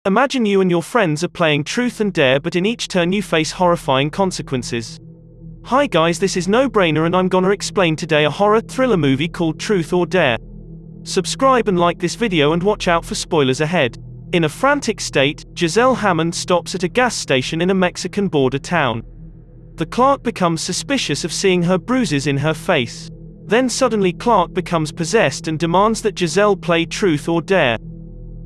Imagine you and your friends are playing Truth and Dare, but in each turn you face horrifying consequences. Hi guys, this is No Brainer and I'm gonna explain today a horror thriller movie called Truth or Dare. Subscribe and like this video and watch out for spoilers ahead. In a frantic state, Giselle Hammond stops at a gas station in a Mexican border town. The clerk becomes suspicious of seeing her bruises in her face. Then suddenly Clark becomes possessed and demands that Giselle play Truth or Dare.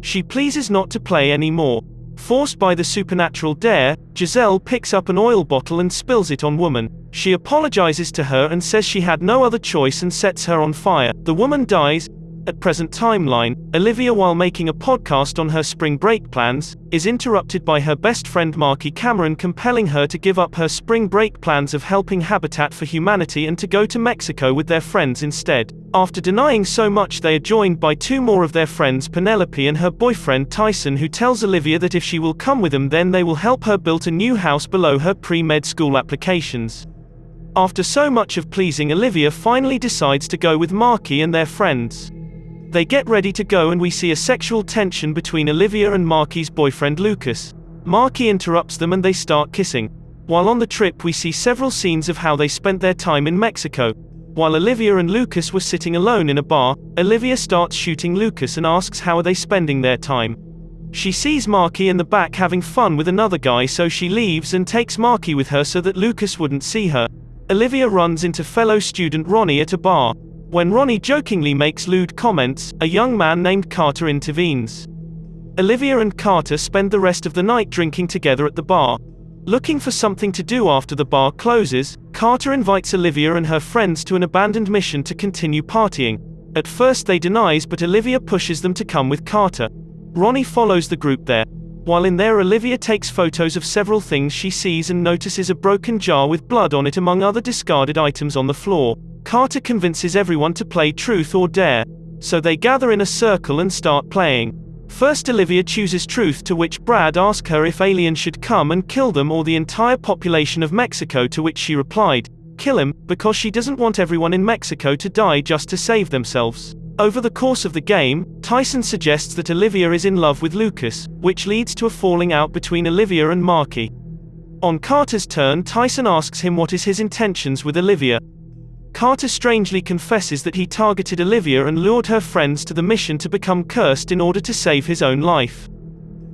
She pleases not to play anymore. Forced by the supernatural Dare, Giselle picks up an oil bottle and spills it on woman. She apologizes to her and says she had no other choice and sets her on fire. The woman dies. At present timeline, Olivia, while making a podcast on her spring break plans, is interrupted by her best friend Marky Cameron compelling her to give up her spring break plans of helping Habitat for Humanity and to go to Mexico with their friends instead. After denying so much, they are joined by two more of their friends, Penelope and her boyfriend Tyson, who tells Olivia that if she will come with them then they will help her build a new house below her pre-med school applications. After so much of pleasing, Olivia finally decides to go with Marky and their friends. They get ready to go and we see a sexual tension between Olivia and Marky's boyfriend Lucas. Marky interrupts them and they start kissing. While on the trip we see several scenes of how they spent their time in Mexico. While Olivia and Lucas were sitting alone in a bar, Olivia starts shooting Lucas and asks how are they spending their time. She sees Marky in the back having fun with another guy, so she leaves and takes Marky with her so that Lucas wouldn't see her. Olivia runs into fellow student Ronnie at a bar. When Ronnie jokingly makes lewd comments, a young man named Carter intervenes. Olivia and Carter spend the rest of the night drinking together at the bar. Looking for something to do after the bar closes, Carter invites Olivia and her friends to an abandoned mission to continue partying. At first they denies, but Olivia pushes them to come with Carter. Ronnie follows the group there. While in there, Olivia takes photos of several things she sees and notices a broken jar with blood on it among other discarded items on the floor. Carter convinces everyone to play Truth or Dare. So they gather in a circle and start playing. First Olivia chooses Truth, to which Brad asks her if aliens should come and kill them or the entire population of Mexico, to which she replied, kill him, because she doesn't want everyone in Mexico to die just to save themselves. Over the course of the game, Tyson suggests that Olivia is in love with Lucas, which leads to a falling out between Olivia and Marky. On Carter's turn, Tyson asks him what is his intentions with Olivia. Carter strangely confesses that he targeted Olivia and lured her friends to the mission to become cursed in order to save his own life.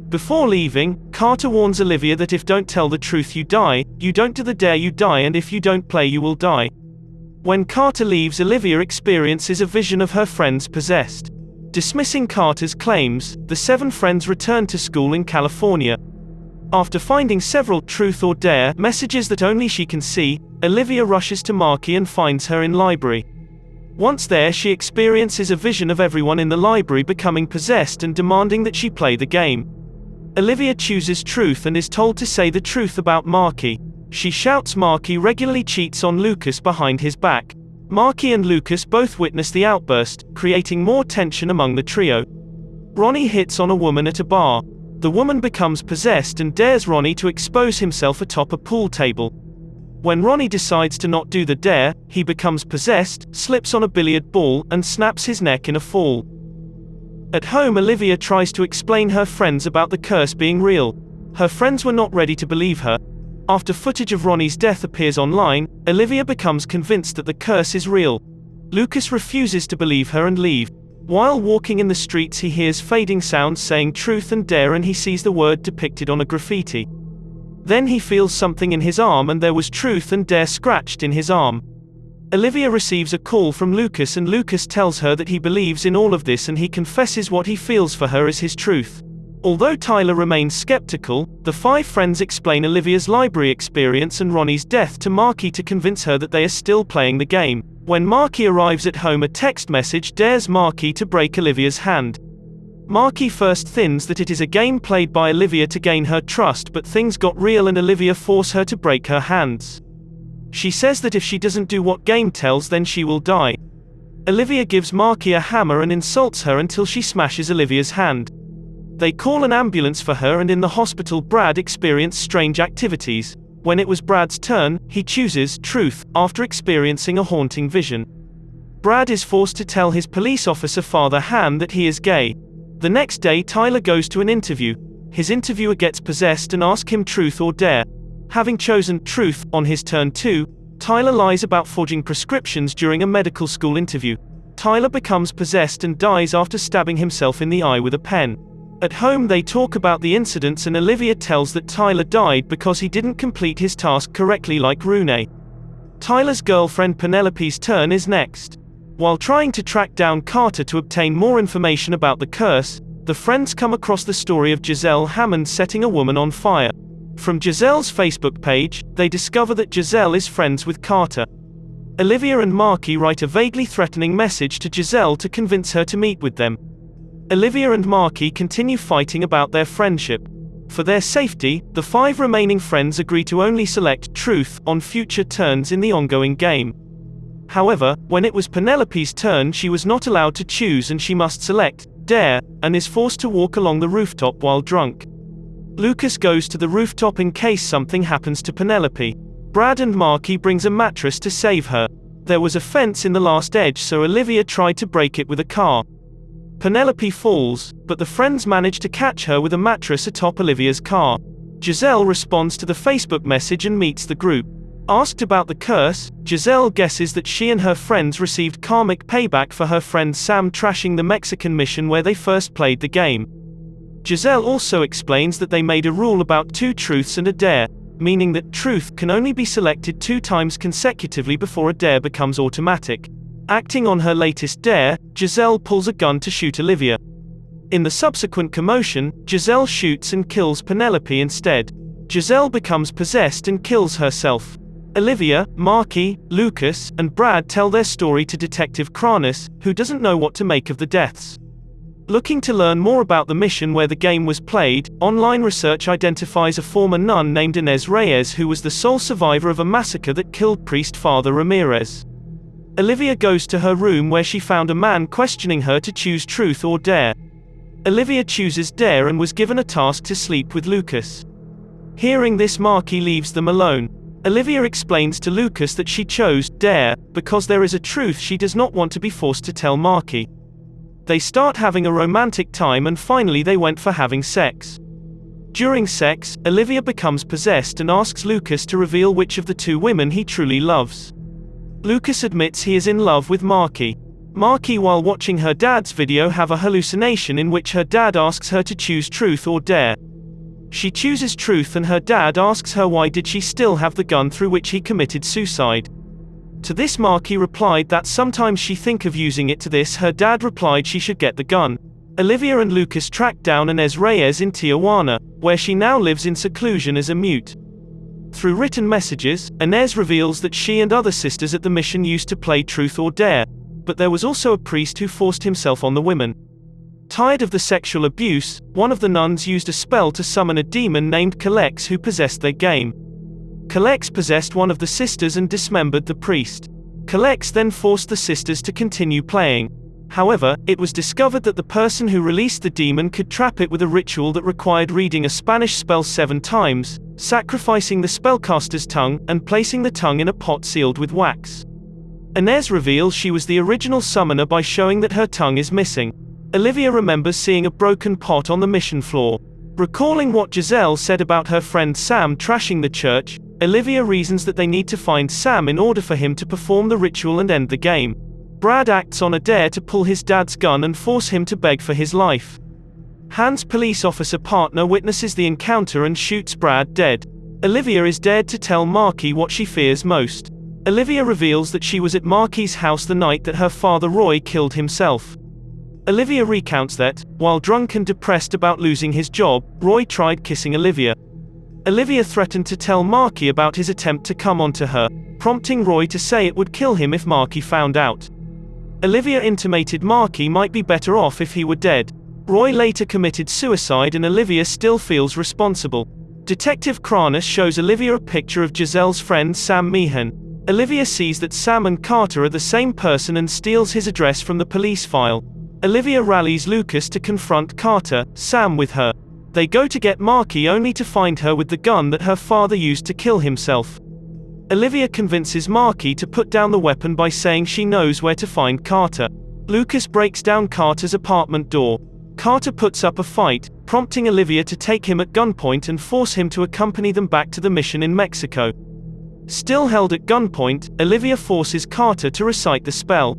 Before leaving, Carter warns Olivia that if don't tell the truth you die, you don't do the dare you die, and if you don't play you will die. When Carter leaves, Olivia experiences a vision of her friends possessed. Dismissing Carter's claims, the seven friends return to school in California. After finding several Truth or Dare messages that only she can see, Olivia rushes to Marky and finds her in library. Once there, she experiences a vision of everyone in the library becoming possessed and demanding that she play the game. Olivia chooses Truth and is told to say the truth about Marky. She shouts Marky regularly cheats on Lucas behind his back. Marky and Lucas both witness the outburst, creating more tension among the trio. Ronnie hits on a woman at a bar. The woman becomes possessed and dares Ronnie to expose himself atop a pool table. When Ronnie decides to not do the dare, he becomes possessed, slips on a billiard ball, and snaps his neck in a fall. At home, Olivia tries to explain her friends about the curse being real. Her friends were not ready to believe her. After footage of Ronnie's death appears online, Olivia becomes convinced that the curse is real. Lucas refuses to believe her and leave. While walking in the streets, he hears fading sounds saying Truth and Dare and he sees the word depicted on a graffiti. Then he feels something in his arm and there was Truth and Dare scratched in his arm. Olivia receives a call from Lucas and Lucas tells her that he believes in all of this and he confesses what he feels for her is his truth. Although Tyler remains skeptical, the five friends explain Olivia's library experience and Ronnie's death to Marky to convince her that they are still playing the game. When Marky arrives at home, a text message dares Marky to break Olivia's hand. Marky first thinks that it is a game played by Olivia to gain her trust, but things got real and Olivia forces her to break her hands. She says that if she doesn't do what game tells then she will die. Olivia gives Marky a hammer and insults her until she smashes Olivia's hand. They call an ambulance for her and in the hospital Brad experiences strange activities. When it was Brad's turn, he chooses Truth, after experiencing a haunting vision. Brad is forced to tell his police officer father Han that he is gay. The next day Tyler goes to an interview. His interviewer gets possessed and asks him truth or dare. Having chosen truth on his turn 2, Tyler lies about forging prescriptions during a medical school interview. Tyler becomes possessed and dies after stabbing himself in the eye with a pen. At home they talk about the incidents and Olivia tells that Tyler died because he didn't complete his task correctly like Rune. Tyler's girlfriend Penelope's turn is next. While trying to track down Carter to obtain more information about the curse, the friends come across the story of Giselle Hammond setting a woman on fire. From Giselle's Facebook page, they discover that Giselle is friends with Carter. Olivia and Marky write a vaguely threatening message to Giselle to convince her to meet with them. Olivia and Marky continue fighting about their friendship. For their safety, the 5 remaining friends agree to only select truth on future turns in the ongoing game. However, when it was Penelope's turn, she was not allowed to choose and she must select dare, and is forced to walk along the rooftop while drunk. Lucas goes to the rooftop in case something happens to Penelope. Brad and Marky brings a mattress to save her. There was a fence in the last edge, so Olivia tried to break it with a car. Penelope falls, but the friends manage to catch her with a mattress atop Olivia's car. Giselle responds to the Facebook message and meets the group. Asked about the curse, Giselle guesses that she and her friends received karmic payback for her friend Sam trashing the Mexican mission where they first played the game. Giselle also explains that they made a rule about 2 truths and a dare, meaning that truth can only be selected 2 times consecutively before a dare becomes automatic. Acting on her latest dare, Giselle pulls a gun to shoot Olivia. In the subsequent commotion, Giselle shoots and kills Penelope instead. Giselle becomes possessed and kills herself. Olivia, Marky, Lucas, and Brad tell their story to Detective Kranis, who doesn't know what to make of the deaths. Looking to learn more about the mission where the game was played, online research identifies a former nun named Inez Reyes who was the sole survivor of a massacre that killed priest Father Ramirez. Olivia goes to her room where she found a man questioning her to choose truth or dare. Olivia chooses dare and was given a task to sleep with Lucas. Hearing this, Marky leaves them alone. Olivia explains to Lucas that she chose dare because there is a truth she does not want to be forced to tell Marky. They start having a romantic time and finally they went for having sex. During sex, Olivia becomes possessed and asks Lucas to reveal which of the 2 women he truly loves. Lucas admits he is in love with Marky. Marky, while watching her dad's video, have a hallucination in which her dad asks her to choose truth or dare. She chooses truth and her dad asks her why did she still have the gun through which he committed suicide. To this, Marky replied that sometimes she think of using it. To this, her dad replied she should get the gun. Olivia and Lucas track down Inez Reyes in Tijuana, where she now lives in seclusion as a mute. Through written messages, Inez reveals that she and other sisters at the mission used to play truth or dare, but there was also a priest who forced himself on the women. Tired of the sexual abuse, one of the nuns used a spell to summon a demon named Kalex who possessed their game. Kalex possessed one of the sisters and dismembered the priest. Kalex then forced the sisters to continue playing. However, it was discovered that the person who released the demon could trap it with a ritual that required reading a Spanish spell 7 times, sacrificing the spellcaster's tongue, and placing the tongue in a pot sealed with wax. Inez reveals she was the original summoner by showing that her tongue is missing. Olivia remembers seeing a broken pot on the mission floor. Recalling what Giselle said about her friend Sam trashing the church, Olivia reasons that they need to find Sam in order for him to perform the ritual and end the game. Brad acts on a dare to pull his dad's gun and force him to beg for his life. Hans' police officer partner witnesses the encounter and shoots Brad dead. Olivia is dared to tell Marky what she fears most. Olivia reveals that she was at Marky's house the night that her father Roy killed himself. Olivia recounts that, while drunk and depressed about losing his job, Roy tried kissing Olivia. Olivia threatened to tell Marky about his attempt to come onto her, prompting Roy to say it would kill him if Marky found out. Olivia intimated Marky might be better off if he were dead. Roy later committed suicide and Olivia still feels responsible. Detective Kranis shows Olivia a picture of Giselle's friend Sam Meehan. Olivia sees that Sam and Carter are the same person and steals his address from the police file. Olivia rallies Lucas to confront Carter, Sam with her. They go to get Marky only to find her with the gun that her father used to kill himself. Olivia convinces Marky to put down the weapon by saying she knows where to find Carter. Lucas breaks down Carter's apartment door. Carter puts up a fight, prompting Olivia to take him at gunpoint and force him to accompany them back to the mission in Mexico. Still held at gunpoint, Olivia forces Carter to recite the spell.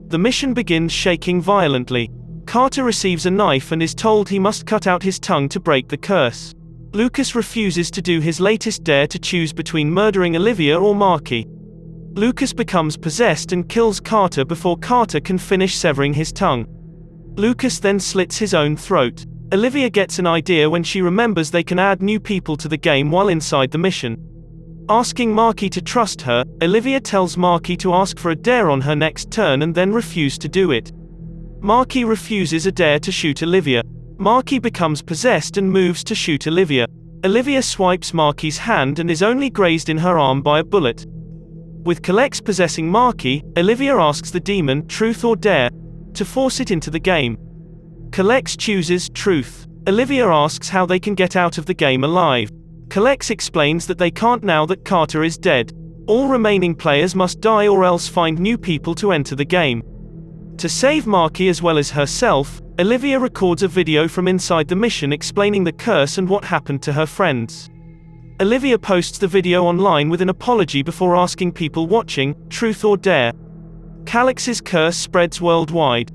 The mission begins shaking violently. Carter receives a knife and is told he must cut out his tongue to break the curse. Lucas refuses to do his latest dare to choose between murdering Olivia or Marky. Lucas becomes possessed and kills Carter before Carter can finish severing his tongue. Lucas then slits his own throat. Olivia gets an idea when she remembers they can add new people to the game while inside the mission. Asking Marky to trust her, Olivia tells Marky to ask for a dare on her next turn and then refuse to do it. Marky refuses a dare to shoot Olivia. Marky becomes possessed and moves to shoot Olivia. Olivia swipes Marky's hand and is only grazed in her arm by a bullet. With Kalex possessing Marky, Olivia asks the demon, truth or dare, to force it into the game. Kalex chooses truth. Olivia asks how they can get out of the game alive. Kalex explains that they can't now that Carter is dead. All remaining players must die or else find new people to enter the game. To save Marky as well as herself, Olivia records a video from inside the mission explaining the curse and what happened to her friends. Olivia posts the video online with an apology before asking people watching, truth or dare. Kalex's curse spreads worldwide.